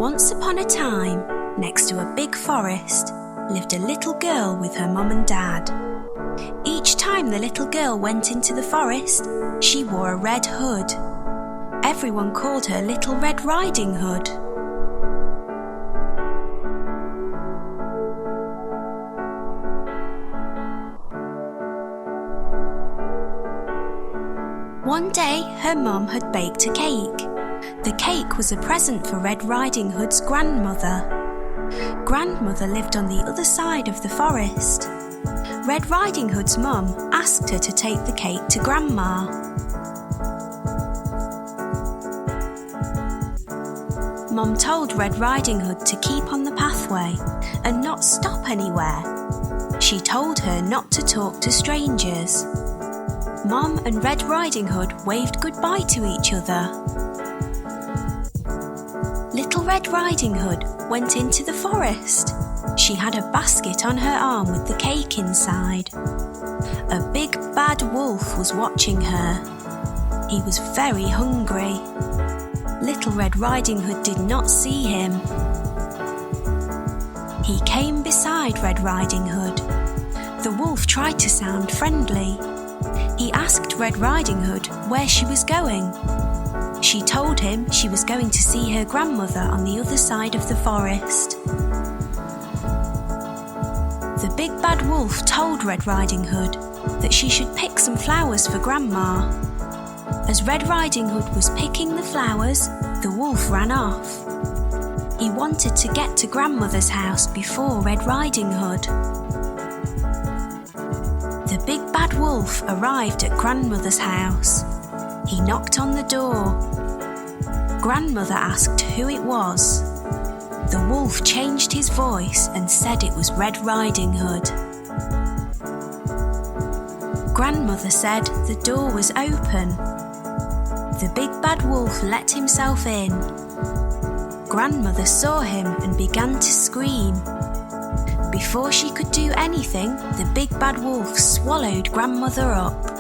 Once upon a time, next to a big forest, lived a little girl with her mum and dad. Each time the little girl went into the forest, she wore a red hood. Everyone called her Little Red Riding Hood. One day, her mum had baked a cake. The cake was a present for Red Riding Hood's grandmother. Grandmother lived on the other side of the forest. Red Riding Hood's mum asked her to take the cake to Grandma. Mum told Red Riding Hood to keep on the pathway and not stop anywhere. She told her not to talk to strangers. Mum and Red Riding Hood waved goodbye to each other. Little Red Riding Hood went into the forest. She had a basket on her arm with the cake inside. A big bad wolf was watching her. He was very hungry. Little Red Riding Hood did not see him. He came beside Red Riding Hood. The wolf tried to sound friendly. He asked Red Riding Hood where she was going. She told him she was going to see her grandmother on the other side of the forest. The big bad wolf told Red Riding Hood that she should pick some flowers for Grandma. As Red Riding Hood was picking the flowers, the wolf ran off. He wanted to get to Grandmother's house before Red Riding Hood. The big bad wolf arrived at Grandmother's house. He knocked on the door. Grandmother asked who it was. The wolf changed his voice and said it was Red Riding Hood. Grandmother said the door was open. The big bad wolf let himself in. Grandmother saw him and began to scream. Before she could do anything, the big bad wolf swallowed Grandmother up.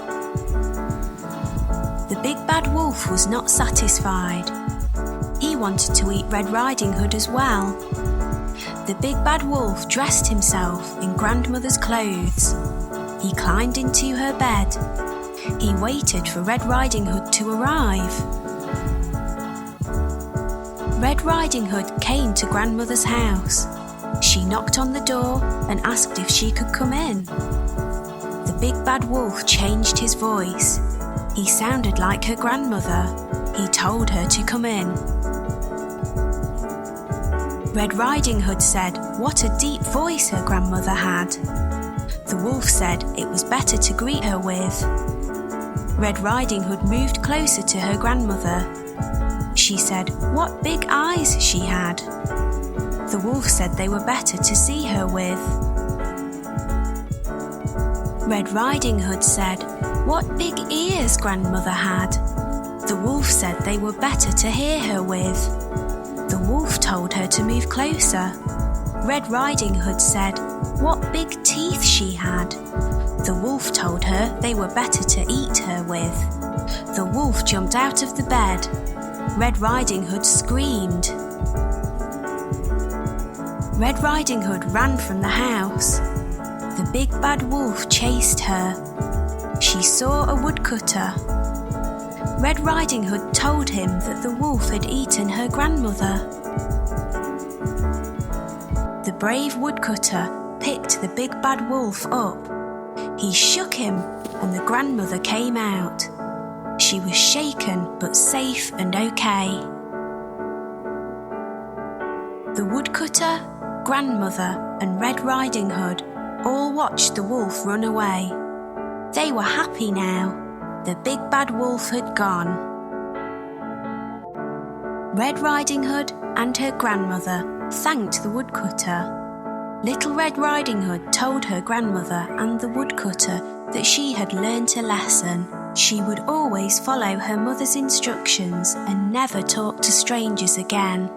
The big bad wolf was not satisfied. He wanted to eat Red Riding Hood as well. The big bad wolf dressed himself in Grandmother's clothes. He climbed into her bed. He waited for Red Riding Hood to arrive. Red Riding Hood came to Grandmother's house. She knocked on the door and asked if she could come in. The big bad wolf changed his voice. He sounded like her grandmother. He told her to come in. Red Riding Hood said what a deep voice her grandmother had. The wolf said it was better to greet her with. Red Riding Hood moved closer to her grandmother. She said what big eyes she had. The wolf said they were better to see her with. Red Riding Hood said what big ears grandmother had. The wolf said they were better to hear her with. The wolf told her to move closer. Red Riding Hood said what big teeth she had. The wolf told her they were better to eat her with. The wolf jumped out of the bed. Red Riding Hood screamed. Red Riding Hood ran from the house. The big bad wolf chased her. She saw a woodcutter. Red Riding Hood told him that the wolf had eaten her grandmother. The brave woodcutter picked the big bad wolf up. He shook him and the grandmother came out. She was shaken but safe and okay. The woodcutter, grandmother and Red Riding Hood all watched the wolf run away. They were happy now. The big bad wolf had gone. Red Riding Hood and her grandmother thanked the woodcutter. Little Red Riding Hood told her grandmother and the woodcutter that she had learnt a lesson. She would always follow her mother's instructions and never talk to strangers again.